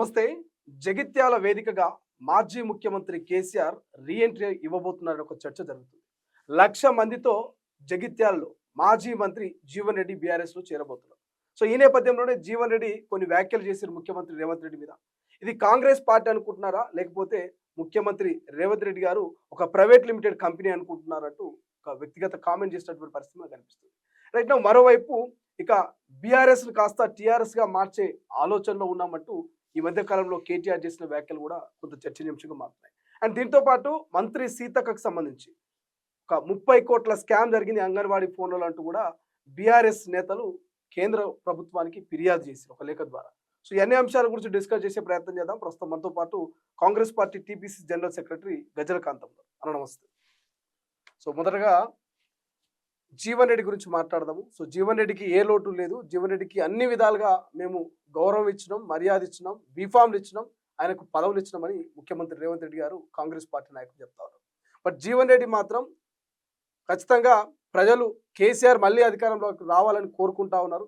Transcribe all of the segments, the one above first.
నమస్తే. జగిత్యాల వేదికగా మాజీ ముఖ్యమంత్రి కేసీఆర్ రీఎంట్రీ ఇవ్వబోతున్నారని ఒక చర్చ జరుగుతుంది. 1,00,000 మందితో జగిత్యాలలో మాజీ మంత్రి జీవన్ రెడ్డి బీఆర్ఎస్లో చేరబోతున్నారు. సో ఈ నేపథ్యంలోనే జీవన్ రెడ్డి కొన్ని వ్యాఖ్యలు చేశారు ముఖ్యమంత్రి రేవంత్ రెడ్డి మీద. ఇది కాంగ్రెస్ పార్టీ అనుకుంటున్నారా, లేకపోతే ముఖ్యమంత్రి రేవంత్ రెడ్డి గారు ఒక ప్రైవేట్ లిమిటెడ్ కంపెనీ అనుకుంటున్నారంటూ ఒక వ్యక్తిగత కామెంట్ చేసినటువంటి పరిస్థితి మనకు కనిపిస్తుంది. రైట్ నౌ మరోవైపు ఇక బీఆర్ఎస్ కాస్త టీఆర్ఎస్ గా మార్చే ఆలోచనలో ఉన్నామంటూ ఈ మధ్య కాలంలో కేటీఆర్ చేసిన వ్యాఖ్యలు కూడా కొంత చర్చనీయాంశంగా మారుతున్నాయి. అండ్ దీంతో పాటు మంత్రి సీతక్కకు సంబంధించి ఒక 30 కోట్ల స్కామ్ జరిగింది అంగన్వాడీ ఫోన్లలో అంటూ కూడా బీఆర్ఎస్ నేతలు కేంద్ర ప్రభుత్వానికి ఫిర్యాదు చేశారు ఒక లేఖ ద్వారా. సో ఈ అన్ని అంశాల గురించి డిస్కస్ చేసే ప్రయత్నం చేద్దాం. ప్రస్తుతం మనతో పాటు Congress party TPC general secretary Gajjala Kantham అన్న నమస్తే. సో మొదటగా జీవన్ రెడ్డి గురించి మాట్లాడదాము. సో జీవన్ రెడ్డికి ఏ లోటు లేదు, జీవన్ రెడ్డికి అన్ని విధాలుగా మేము గౌరవం ఇచ్చినాం, మర్యాద ఇచ్చినాం, బీఫామ్లు ఇచ్చినాం, ఆయనకు పదవులు ఇచ్చినామని ముఖ్యమంత్రి రేవంత్ రెడ్డి గారు కాంగ్రెస్ పార్టీ నాయకులు చెప్తా ఉన్నారు. బట్ జీవన్ రెడ్డి మాత్రం ఖచ్చితంగా ప్రజలు కేసీఆర్ మళ్ళీ అధికారంలోకి రావాలని కోరుకుంటా ఉన్నారు.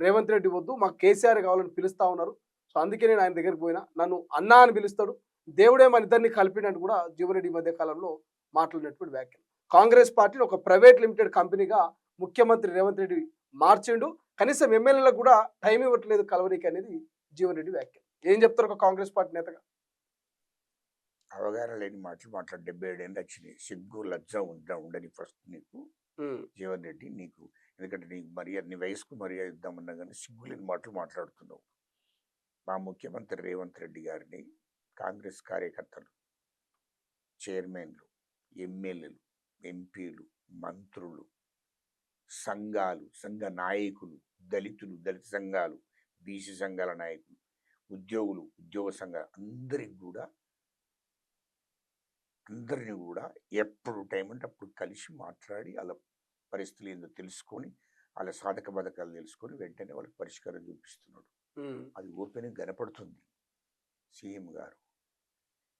రేవంత్ రెడ్డి వద్దు, మాకు కేసీఆర్ కావాలని పిలుస్తా ఉన్నారు. సో అందుకే నేను ఆయన దగ్గరికి పోయినా, నన్ను అన్నా అని పిలుస్తాడు, దేవుడే మన ఇద్దరిని కలిపినట్టు కూడా జీవన్ రెడ్డి మధ్య కాలంలో మాట్లాడినటువంటి వ్యాఖ్యలు. కాంగ్రెస్ పార్టీని ఒక ప్రైవేట్ లిమిటెడ్ కంపెనీగా ముఖ్యమంత్రి రేవంత్ రెడ్డి మార్చిండు. కనీసం ఎమ్మెల్యేలకు కూడా టైం ఇవ్వట్లేదు కలవరికి అనేది జీవన్ రెడ్డి వ్యాఖ్యలు. ఏం చెప్తారు ఒక కాంగ్రెస్ పార్టీ నేతగా? అవగాహన లేని మాటలు మాట్లాడి 77 ఏళ్ళు వచ్చినాయి. సిగ్గు లజ్జ ఉండని ఫస్ట్ నీకు జీవన్ రెడ్డి, నీకు ఎందుకంటే నీకు మర్యాద, నీ వయసుకు మర్యాద ఇద్దామన్నా కానీ సిగ్గు లేని మాటలు మాట్లాడుతున్నావు. మా ముఖ్యమంత్రి రేవంత్ రెడ్డి గారిని కాంగ్రెస్ కార్యకర్తలు, చైర్మన్లు, ఎమ్మెల్యేలు, ఎంపీలు, మంత్రులు, సంఘాలు, సంఘ నాయకులు, దళితులు, దళిత సంఘాలు, బీసీ సంఘాల నాయకులు, ఉద్యోగులు, ఉద్యోగ సంఘాలు అందరిని కూడా ఎప్పుడు టైం అంటే అప్పుడు కలిసి మాట్లాడి వాళ్ళ పరిస్థితులు ఏందో తెలుసుకొని, వాళ్ళ సాధక బాధకాలు తెలుసుకొని వెంటనే వాళ్ళకి పరిష్కారం చూపిస్తున్నాడు. అది ఓపెన్ కనపడుతుంది. సీఎం గారు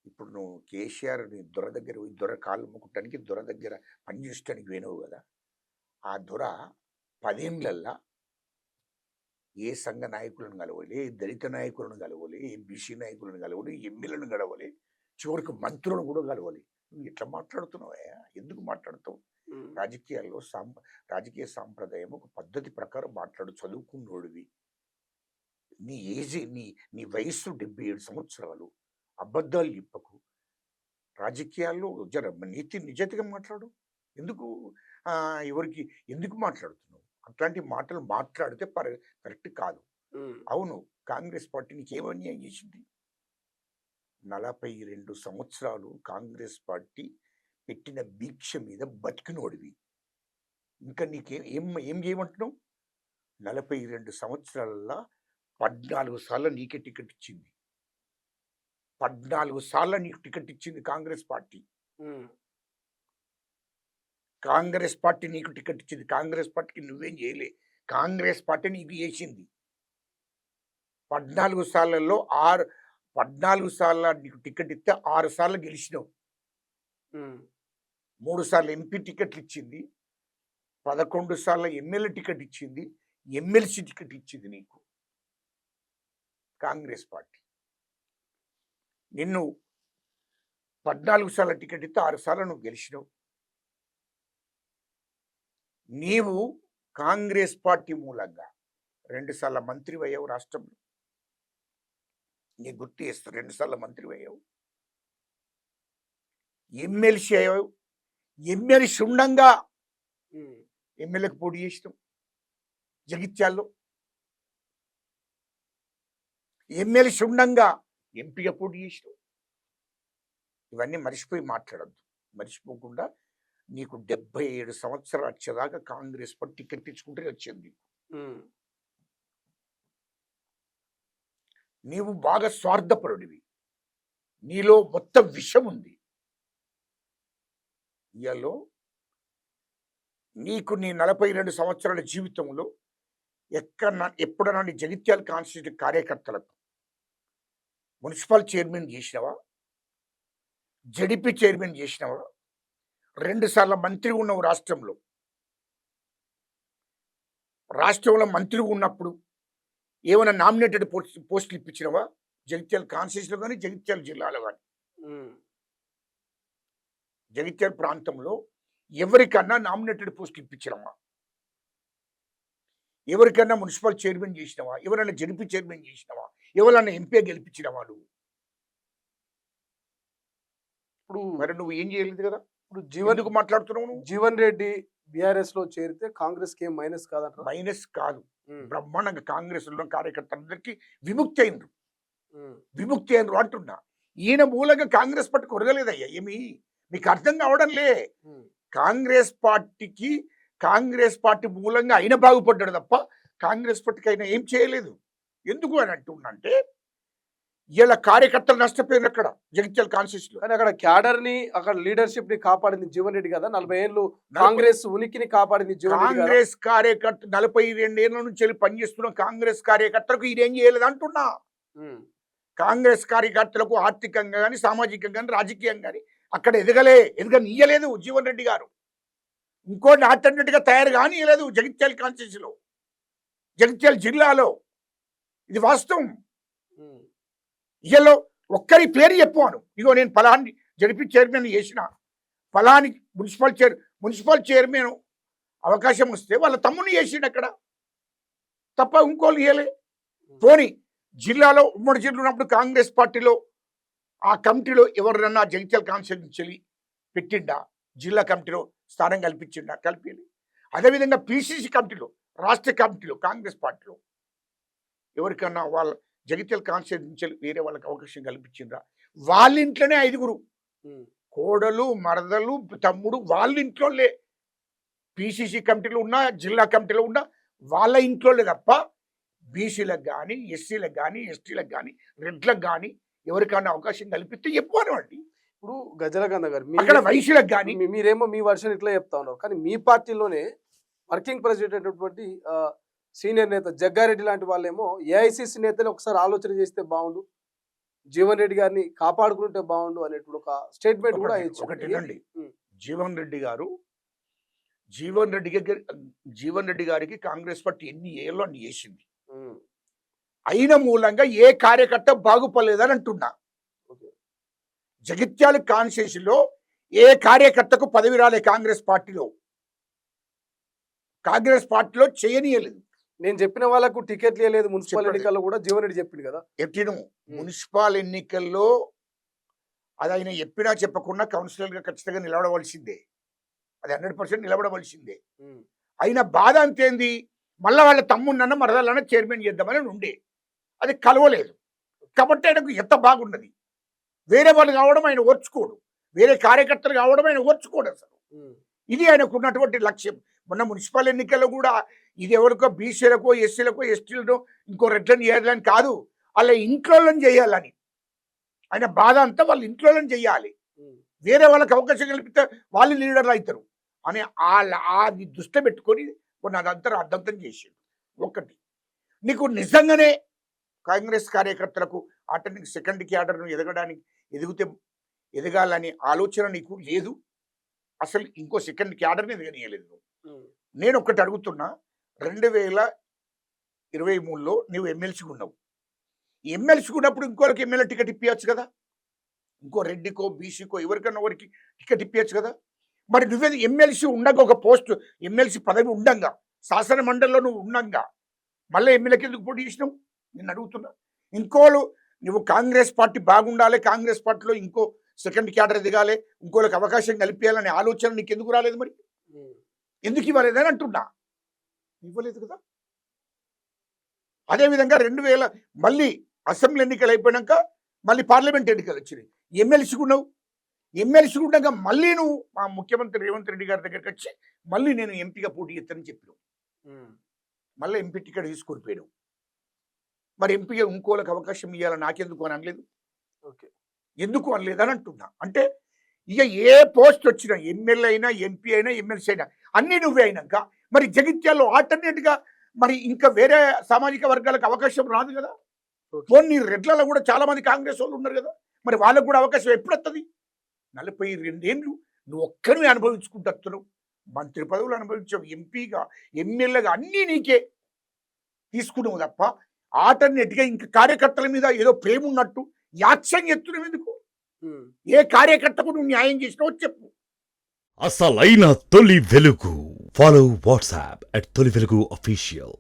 ఇప్పుడు నువ్వు కేసీఆర్ నీ దొర దగ్గర పోయి దొర కాళ్ళు మొక్కటానికి, దొర దగ్గర పనిచేయడానికి పోయినావు కదా. ఆ దొర 10 ఏళ్ళల్లో ఏ సంఘ నాయకులను కలవాలి, ఏ దళిత నాయకులను కలవాలి, ఏ బీసీ నాయకులను కలవాలి, ఎమ్మెల్యేలను కలవాలి, చివరికి మంత్రులను కూడా కలవాలి. నువ్వు ఎట్లా మాట్లాడుతున్నావా? ఎందుకు మాట్లాడుతావు? రాజకీయాల్లో రాజకీయ సాంప్రదాయం ఒక పద్ధతి ప్రకారం మాట్లాడు. చదువుకున్నోడివి, నీ ఏజ్, నీ వయస్సు 77 సంవత్సరాలు. అబద్ధాలు చెప్పకు. రాజకీయాల్లో జర నీతి నిజాయితీగా మాట్లాడు. ఎందుకు ఎవరికి ఎందుకు మాట్లాడుతున్నావు? అట్లాంటి మాటలు మాట్లాడితే కరెక్ట్ కాదు. అవును, కాంగ్రెస్ పార్టీ నీకేం అన్యాయం చేసింది? 42 సంవత్సరాలు కాంగ్రెస్ పార్టీ పెట్టిన దీక్ష మీద బతికినోడివి. ఇంకా నీకేం ఏం చేయమంటున్నావు? 42 సంవత్సరాలలో 14 సార్లు నీకే టికెట్ ఇచ్చింది. 14 సార్లు నీకు టికెట్ ఇచ్చింది కాంగ్రెస్ పార్టీ. కాంగ్రెస్ పార్టీ నీకు టికెట్ ఇచ్చింది. కాంగ్రెస్ పార్టీకి నువ్వేం చేయలే, కాంగ్రెస్ పార్టీ నీకు చేసింది. 14 సార్లలో 14 సార్లు నీకు టికెట్ ఇస్తే 6 సార్లు గెలిచినావు. 3 సార్లు ఎంపీ టికెట్లు ఇచ్చింది, 11 సార్లు ఎమ్మెల్యే టికెట్ ఇచ్చింది, ఎమ్మెల్సీ టికెట్ ఇచ్చింది నీకు కాంగ్రెస్ పార్టీ. నిన్ను 14 సార్లు టికెట్ ఇస్తే 6 సార్లు నువ్వు గెలిచినావు. నీవు కాంగ్రెస్ పార్టీ మూలంగా 2 సార్లు మంత్రి అయ్యావు రాష్ట్రంలో. నీ గుర్తు చేస్తా, 2 సార్లు మంత్రి అయ్యావు, ఎమ్మెల్సీ అయ్యావు. ఎమ్మెల్సీ ఉండంగా ఎమ్మెల్యేకి పోటీ చేసినావు జగిత్యాల్లో. ఎమ్మెల్సీ ఉండంగా ఎంపీగా పోటీ చేసినావు. ఇవన్నీ మర్చిపోయి మాట్లాడద్దు. మర్చిపోకుండా నీకు 77 సంవత్సరాలు వచ్చేదాకా కాంగ్రెస్ పార్టీ టికెట్ తెచ్చుకుంటే వచ్చింది. నీవు బాగా స్వార్థపరుడివి, నీలో మొత్తం విషం ఉంది. ఇయాలో నీకు నీ 42 సంవత్సరాల జీవితంలో ఎప్పుడన్నా నీ జగిత్యాల కాన్స్టిట్యూషన్ కార్యకర్తలకు మున్సిపల్ చైర్మన్ చేసినావా? జడిపి చైర్మన్ చేసినావా? 2 సార్లు మంత్రి ఉన్నావు రాష్ట్రంలో. రాష్ట్రంలో మంత్రిగా ఉన్నప్పుడు ఏమైనా నామినేటెడ్ పోస్టులు ఇప్పించినవా? జగిత్యాల కాన్స్టిట్యూన్సీలో కానీ జగిత్యాల జిల్లాలో కానీ ఉమ్, జగిత్యాల ప్రాంతంలో ఎవరికన్నా నామినేటెడ్ పోస్టులు ఇప్పించడమా, ఎవరికన్నా మున్సిపల్ చైర్మన్ చేసినవా, ఎవరైనా జడ్పీ చైర్మన్ చేసినవా, ఎవరైనా ఎంపీ గెలిపించినవా నువ్వు? ఇప్పుడు మరి నువ్వు ఏం చేయలేదు కదా. ఇప్పుడు జీవన్ ఎందుకు మాట్లాడుతున్నావు నువ్వు? జీవన్ రెడ్డి బీఆర్ఎస్ లో చేరితే కాంగ్రెస్ కి ఏం మైనస్ కాదంటారా? మైనస్ కాదు, ఉమ్, బ్రహ్మాండంగా కాంగ్రెస్ లో కార్యకర్తలందరికీ విముక్తి అయినరు, ఉమ్, విముక్తి అయినరు అంటున్నా. ఈయన మూలంగా కాంగ్రెస్ పార్టీ కొరగలేదయ్యా. ఏమి మీకు అర్థం కావడం లే. ఉమ్, కాంగ్రెస్ పార్టీకి కాంగ్రెస్ పార్టీ మూలంగా అయిన బాగుపడ్డాడు తప్ప కాంగ్రెస్ పార్టీకి అయినా ఏం చేయలేదు. ఎందుకు అని అంటున్నంటే ఇలా కార్యకర్తలు నష్టపోయారు అక్కడ జగిత్యాల కాన్స్టిట్యూన్సీలో. కానీ అక్కడ క్యాడర్ ని అక్కడ లీడర్షిప్ ని కాపాడింది జీవన్ రెడ్డి కదా. 40 ఏళ్ళు కాంగ్రెస్ ఉనికిని కాపాడింది జీవన్ రెడ్డి కదా. కాంగ్రెస్ కార్యకర్త 42 ఏళ్ల నుంచి వెళ్ళి పనిచేస్తున్న కాంగ్రెస్ కార్యకర్తలకు ఇదేం చేయలేదు అంటున్నా. ఉమ్, కాంగ్రెస్ కార్యకర్తలకు ఆర్థికంగా కానీ సామాజికంగా కానీ రాజకీయంగా కానీ అక్కడ ఎదగనీయలేదు జీవన్ రెడ్డి గారు. ఇంకోటి ఆల్టర్నేట్గా తయారు కానీయలేదు జగిత్యాల కాన్స్టిట్యూన్సీలో, జగిత్యాల జిల్లాలో. ఇది వాస్తవం. ఉమ్, ఇయ్యలో ఒక్కరి పేరు చెప్పాను, ఇగో నేను ఫలాన్ని జడిపి చైర్మన్ చేసిన, ఫలాని మున్సిపల్ చైర్మన్ అవకాశం వస్తే వాళ్ళ తమ్ముని చేసిండు అక్కడ తప్ప ఇంకోళ్ళు ఇయ్యలే. పోనీ జిల్లాలో ఉమ్మడి జిల్లా ఉన్నప్పుడు కాంగ్రెస్ పార్టీలో ఆ కమిటీలో ఎవరినన్నా జగిత్యాల కాన్స్టిట్యూన్సీ పెట్టిండా, జిల్లా కమిటీలో స్థానం కల్పించిండా? కల్పించలే. అదేవిధంగా పిసిసి కమిటీలో, రాష్ట్ర కమిటీలో కాంగ్రెస్ పార్టీలో ఎవరికన్నా వాళ్ళ జగిత్యాల కాన్స్టిట్యూన్సీ వేరే వాళ్ళకి అవకాశం కల్పించిండ్రా? వాళ్ళ ఇంట్లోనే 5గురు, ఉమ్, కోడలు, మరదలు, తమ్ముడు వాళ్ళ ఇంట్లోనే. పిసిసి కమిటీలో ఉన్నా, జిల్లా కమిటీలో ఉన్నా వాళ్ళ ఇంట్లోనే తప్ప బీసీలకు కానీ, ఎస్సీలకు కానీ, ఎస్టీలకు కానీ, రెడ్లకు కానీ ఎవరికన్నా అవకాశం కల్పిస్తే చెప్పానండి. ఇప్పుడు గజలగంధ గారు అక్కడ వైశ్యులకు కానీ మీరేమో మీ వర్షన్ ఇట్లా చెప్తా ఉన్నారు, కానీ మీ పార్టీలోనే వర్కింగ్ ప్రెసిడెంట్ అయినటువంటి సీనియర్ నేత జగ్గారెడ్డి లాంటి వాళ్ళేమో ఏఐసిసి నేతలు ఒకసారి ఆలోచన చేస్తే బాగుండు, జీవన్ రెడ్డి గారిని కాపాడుకుంటే బాగుండు అనేటువంటి ఒక స్టేట్మెంట్ కూడా ఒకటేనండి. జీవన్ రెడ్డి గారికి కాంగ్రెస్ పార్టీ ఎన్ని ఏళ్ళు అని చేసింది, అయిన మూలంగా ఏ కార్యకర్త బాగుపడలేదని అంటున్నా. జగిత్యాల కాన్స్టిట్యూన్సీలో ఏ కార్యకర్తకు పదవి రాలే కాంగ్రెస్ పార్టీలో చేయనీయలేదు. నేను చెప్పిన వాళ్ళకు టికెట్ లేదు మున్సిపల్ ఎన్నికల్లో కూడా జీవన్ రెడ్డి చెప్పింది కదా. ఎట్టిను మున్సిపల్ ఎన్నికల్లో అది ఆయన చెప్పినా చెప్పకుండా కౌన్సిలర్గా ఖచ్చితంగా నిలబడవలసిందే, అది 100% నిలబడవలసిందే. అయిన బాధ అంతేంది, మళ్ళీ వాళ్ళ తమ్ముడినన్నా మరదలన్నా చైర్మన్ చేద్దామని ఉండే, అది కలవలేదు. కాబట్టి ఆయనకు ఎంత బాగున్నది. వేరే వాళ్ళు కావడం ఆయన ఓర్చుకోడు, వేరే కార్యకర్తలు కావడం ఆయన ఓర్చుకోడు అసలు. ఇది ఆయనకు ఉన్నటువంటి లక్ష్యం. మొన్న మున్సిపల్ ఎన్నికల్లో కూడా ఇది ఎవరికో బీసీలకో, ఎస్సీలకో, ఎస్టీలకో, ఇంకో రెడ్లను చేయాలని కాదు, వాళ్ళ ఇంట్లోని చేయాలని ఆయన బాధ అంతా వాళ్ళ ఇంట్లోని చేయాలి. వేరే వాళ్ళకి అవకాశం కల్పితే వాళ్ళు లీడర్లు అవుతారు అని అది దృష్టి పెట్టుకొని కొన్ని అదంతా అర్థంతం చేసాడు. ఒకటి, నీకు నిజంగానే కాంగ్రెస్ కార్యకర్తలకు ఆటోమేటిక్ సెకండ్ క్యాడర్ను ఎదగాలని ఆలోచన నీకు లేదు, అసలు ఇంకో సెకండ్ క్యాడర్ని ఎదగనీయలేదు. నేను ఒక్కటి అడుగుతున్నా, 2023లో నువ్వు ఎమ్మెల్సీగా ఉన్నావు. ఎమ్మెల్సీగా ఉన్నప్పుడు ఇంకోరికి ఎమ్మెల్యే టికెట్ ఇప్పించచ్చు కదా, ఇంకో రెడ్డికో బీసీకో ఎవరికన్నా ఒకరికి టికెట్ ఇప్పించచ్చు కదా. మరి నువ్వే ఎమ్మెల్సీ ఉండగా, ఒక పోస్ట్ ఎమ్మెల్సీ పదవి ఉండంగా, శాసన మండలిలో నువ్వు ఉండంగా మళ్ళీ ఎమ్మెల్యేకి ఎందుకు పోటీ చేసినావు? నేను అడుగుతున్నా. ఇంకోళ్ళు నువ్వు కాంగ్రెస్ పార్టీ బాగుండాలి, కాంగ్రెస్ పార్టీలో ఇంకో సెకండ్ క్యాడర్ దిగాలి, ఇంకోళ్ళకి అవకాశం కల్పించాలనే ఆలోచన నీకు ఎందుకు రాలేదు? మరి ఎందుకు ఇవ్వలేదని అంటున్నా. ఇవ్వలేదు కదా. అదేవిధంగా 2000 మళ్ళీ అసెంబ్లీ ఎన్నికలు అయిపోయాక మళ్ళీ పార్లమెంట్ ఎన్నికలు వచ్చినాయి, ఎమ్మెల్సీ ఉండగా మళ్ళీ నువ్వు మా ముఖ్యమంత్రి రేవంత్ రెడ్డి గారి దగ్గరికి వచ్చి మళ్ళీ నేను ఎంపీగా పోటీ చేస్తానని చెప్పినావు. మళ్ళీ ఎంపీ టికెట్ తీసుకొని పోయావు. మరి ఎంపీగా ఇంకోళ్ళకి అవకాశం ఇవ్వాలని నాకెందుకు అని అనలేదు? ఎందుకు అనలేదని అంటున్నా. అంటే ఇక ఏ పోస్ట్ వచ్చినా, ఎమ్మెల్యే అయినా, ఎంపీ అయినా, ఎమ్మెల్సీ అయినా అన్నీ నువ్వే అయినాక మరి జగిత్యాల్లో ఆల్టర్నేట్గా మరి ఇంకా వేరే సామాజిక వర్గాలకు అవకాశం రాదు కదా. కొన్ని రెడ్లలో కూడా చాలా మంది కాంగ్రెస్ వాళ్ళు ఉన్నారు కదా, మరి వాళ్ళకు కూడా అవకాశం ఎప్పుడు వస్తుంది? 42 ఏళ్ళు నువ్వు ఒక్కరిని అనుభవించుకుంటున్నావు. మంత్రి పదవులు అనుభవించావు, ఎంపీగా, ఎమ్మెల్యేగా అన్నీ నీకే తీసుకున్నావు తప్ప ఆల్టర్నేట్గా ఇంకా కార్యకర్తల మీద ఏదో ప్రేమ ఉన్నట్టు యాక్షన్ ఎత్తున ఎందుకు? ఉమ్. ఏ కార్యకర్తకు నువ్వు న్యాయం చేసినావో చెప్పు. అసలైన తొలి వెలుగు. ఫాలో వాట్సాప్ @తొలి వెలుగు official.